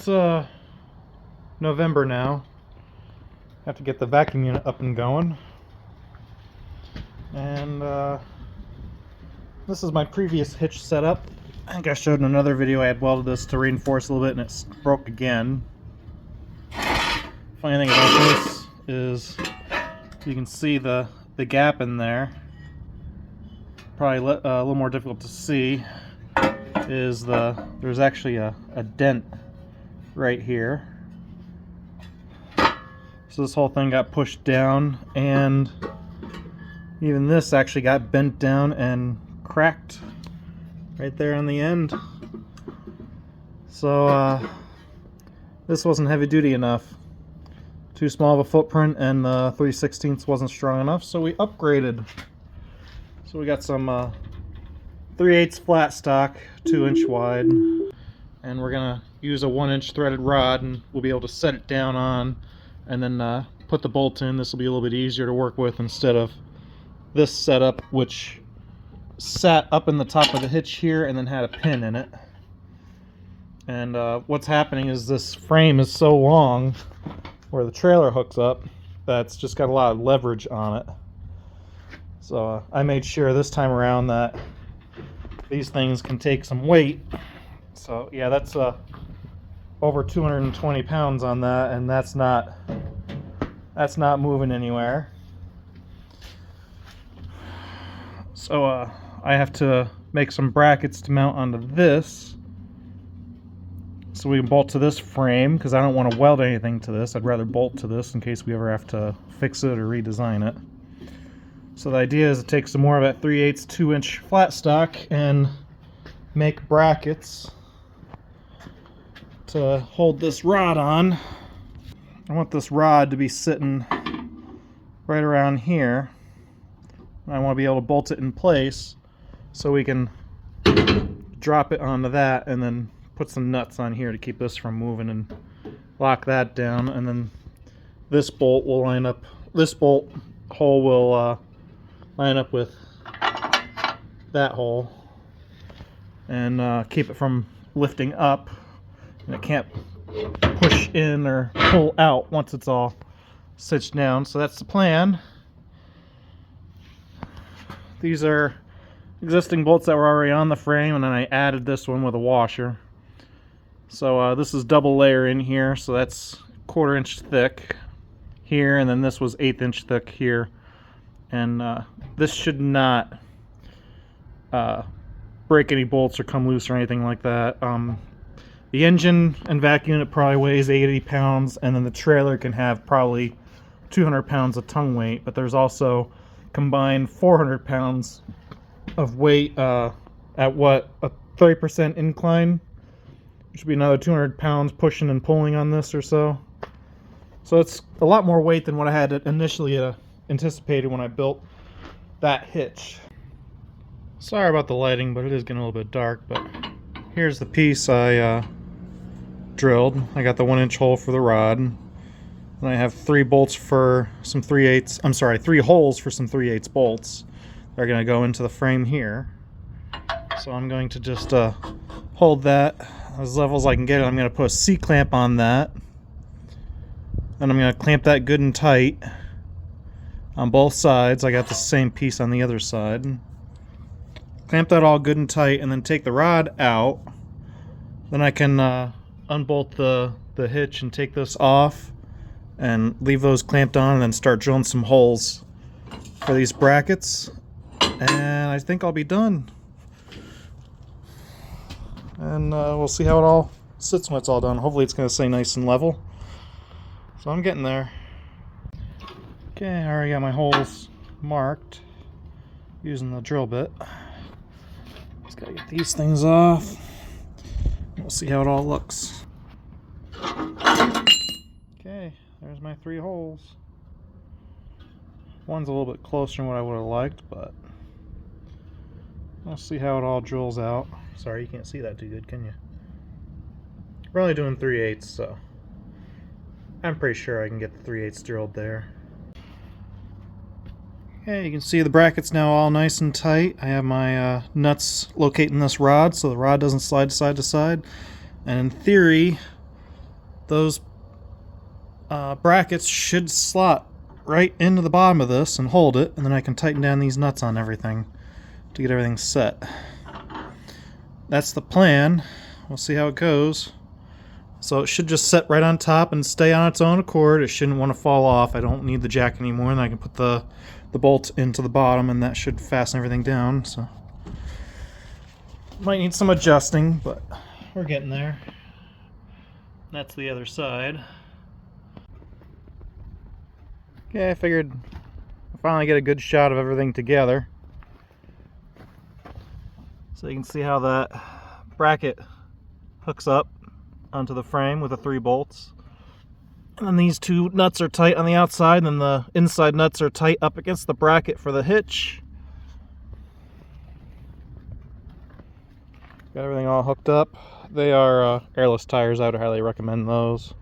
it's November now. Have to get the vacuum unit up and going. And this is my previous hitch setup. I think I showed in another video I had welded this to reinforce a little bit and it broke again. Funny thing about this is you can see the gap in there. Probably a little more difficult to see is there's actually a dent right here. So this whole thing got pushed down, and even this actually got bent down and cracked right there on the end. So this wasn't heavy duty enough. Too small of a footprint, and the 3/16 wasn't strong enough, so we upgraded. So we got some 3/8 flat stock, 2-inch wide, and we're gonna use a 1-inch threaded rod, and we'll be able to set it down on and then put the bolt in. This will be a little bit easier to work with instead of this setup, which sat up in the top of the hitch here and then had a pin in it. And what's happening is this frame is so long where the trailer hooks up that it's just got a lot of leverage on it. So I made sure this time around that these things can take some weight. So yeah, that's over 220 pounds on that, and that's not moving anywhere. So I have to make some brackets to mount onto this so we can bolt to this frame, because I don't want to weld anything to this. I'd rather bolt to this in case we ever have to fix it or redesign it. So the idea is to take some more of that 3/8 2-inch flat stock and make brackets to hold this rod on. I want this rod to be sitting right around here. I want to be able to bolt it in place so we can drop it onto that and then put some nuts on here to keep this from moving and lock that down. And then this bolt will line up, this bolt hole will line up with that hole and keep it from lifting up, and it can't push in or pull out once it's all stitched down. So that's the plan. These are existing bolts that were already on the frame, and then I added this one with a washer. So this is double layer in here, so that's 1/4 inch thick here, and then this was 1/8 inch thick here. And this should not break any bolts or come loose or anything like that. The engine and vacuum unit probably weighs 80 pounds, and then the trailer can have probably 200 pounds of tongue weight, but there's also combined 400 pounds of weight at what, a 30% incline, which would be another 200 pounds pushing and pulling on this or so. So it's a lot more weight than what I had initially anticipated when I built that hitch. Sorry about the lighting, but it is getting a little bit dark. But here's the piece I drilled. I got the 1-inch hole for the rod, and I have 3 bolts for some 3/8. I'm sorry, 3 holes for some 3/8 bolts. They're going to go into the frame here. So I'm going to just hold that as level as I can get it. I'm going to put a C-clamp on that, and I'm going to clamp that good and tight on both sides. I got the same piece on the other side. Clamp that all good and tight, and then take the rod out. Then I can unbolt the hitch and take this off and leave those clamped on, and then start drilling some holes for these brackets, and I think I'll be done. And we'll see how it all sits when it's all done. Hopefully it's going to stay nice and level. So I'm getting there. Okay, I already got my holes marked using the drill bit. Just gotta get these things off. We'll see how it all looks. Okay, there's my 3 holes. One's a little bit closer than what I would have liked, but we'll see how it all drills out. Sorry, you can't see that too good, can you? We're only doing 3/8, so I'm pretty sure I can get the 3/8 drilled there. Okay, you can see the brackets now all nice and tight. I have my nuts locating this rod so the rod doesn't slide side to side. And in theory, those brackets should slot right into the bottom of this and hold it, and then I can tighten down these nuts on everything to get everything set. That's the plan. We'll see how it goes. So it should just set right on top and stay on its own accord. It shouldn't want to fall off. I don't need the jack anymore, and I can put the bolt into the bottom, and that should fasten everything down. So might need some adjusting, but we're getting there. That's the other side. Okay, I figured I'll finally get a good shot of everything together. So you can see how that bracket hooks up onto the frame with the 3 bolts. And then these 2 nuts are tight on the outside, and then the inside nuts are tight up against the bracket for the hitch. Got everything all hooked up. They are airless tires. I would highly recommend those.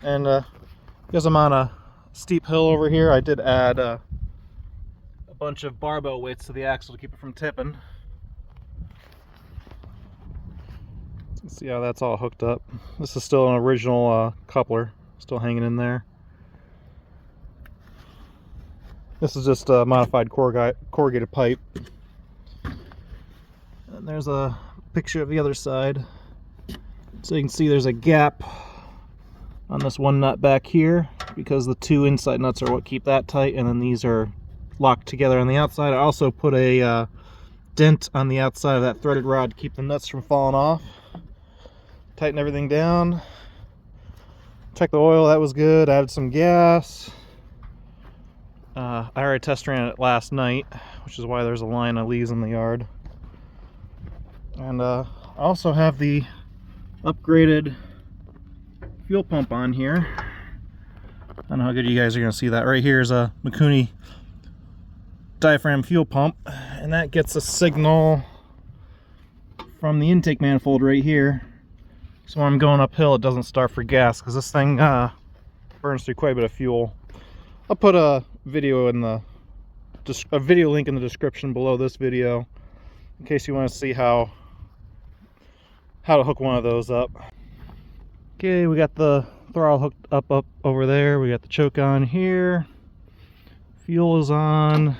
And because I'm on a steep hill over here, I did add a bunch of barbell weights to the axle to keep it from tipping. Let's see how that's all hooked up. This is still an original coupler, still hanging in there. This is just a modified corrugated pipe. And there's a picture of the other side. So you can see there's a gap on this one nut back here, because the 2 inside nuts are what keep that tight, and then these are locked together on the outside. I also put a dent on the outside of that threaded rod to keep the nuts from falling off. Tighten everything down. Check the oil, that was good. Added some gas. I already test ran it last night, which is why there's a line of leaves in the yard. And I also have the upgraded fuel pump on here. I don't know how good you guys are going to see that. Right here is a Mikuni diaphragm fuel pump, and that gets a signal from the intake manifold right here. So when I'm going uphill, it doesn't start for gas, because this thing burns through quite a bit of fuel. I'll put a video in the video link in the description below this video, in case you want to see how to hook one of those up. Okay, we got the throttle hooked up over there. We got the choke on here. Fuel is on.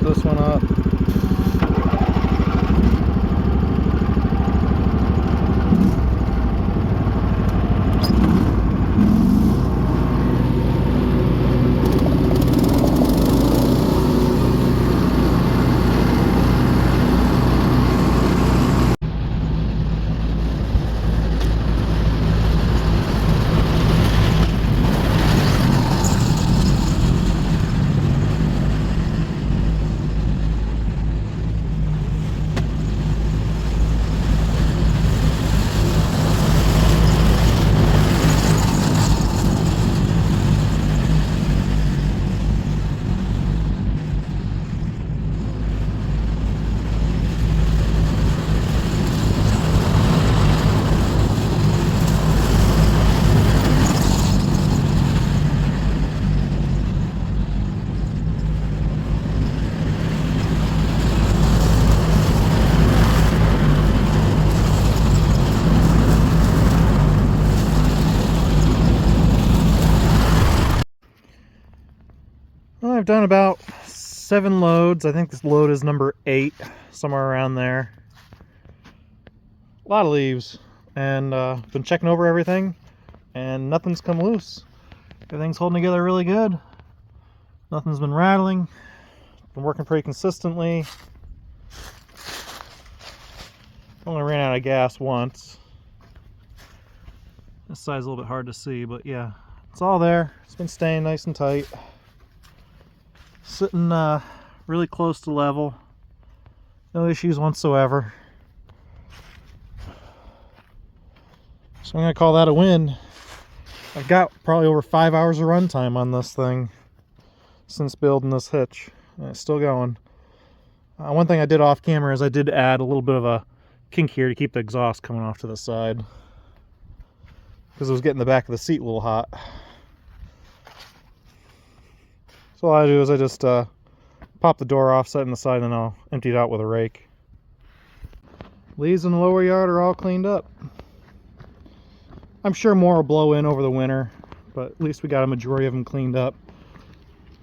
This one up. Well, I've done about 7 loads. I think this load is number 8, somewhere around there. A lot of leaves, and been checking over everything, and nothing's come loose. Everything's holding together really good. Nothing's been rattling. Been working pretty consistently. Only ran out of gas once. This side's a little bit hard to see, but yeah, it's all there. It's been staying nice and tight. Sitting really close to level. No issues whatsoever. So I'm gonna call that a win. I've got probably over 5 hours of runtime on this thing since building this hitch, and it's still going. One thing I did off camera is I did add a little bit of a kink here to keep the exhaust coming off to the side, because it was getting the back of the seat a little hot. So all I do is I just pop the door off, set it in the side, and then I'll empty it out with a rake. Leaves in the lower yard are all cleaned up. I'm sure more will blow in over the winter, but at least we got a majority of them cleaned up.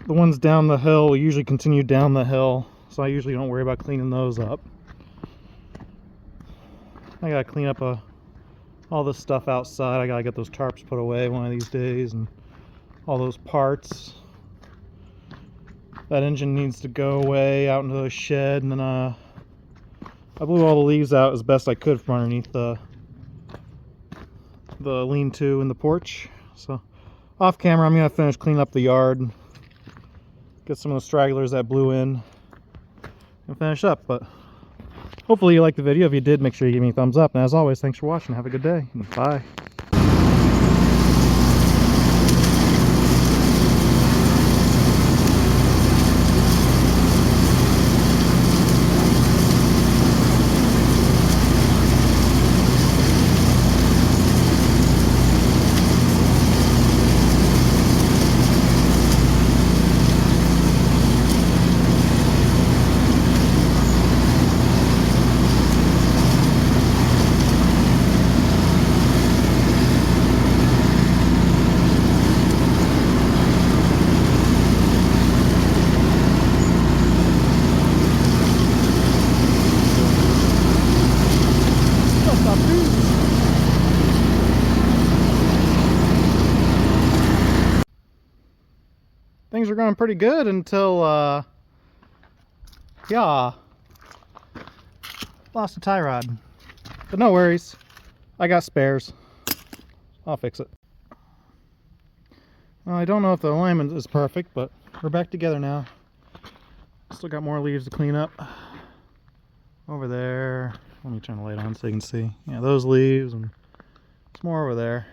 The ones down the hill will usually continue down the hill, so I usually don't worry about cleaning those up. I gotta clean up all this stuff outside. I gotta get those tarps put away one of these days, and all those parts. That engine needs to go away out into the shed, and then I blew all the leaves out as best I could from underneath the lean-to in the porch. So off camera I'm gonna finish cleaning up the yard, get some of the stragglers that blew in, and finish up. But hopefully you liked the video. If you did, make sure you give me a thumbs up, and as always, thanks for watching. Have a good day. Bye. Things are going pretty good until, yeah, lost a tie rod. But no worries, I got spares. I'll fix it. Well, I don't know if the alignment is perfect, but we're back together now. Still got more leaves to clean up. Over there, let me turn the light on so you can see. Yeah, those leaves, and some more over there.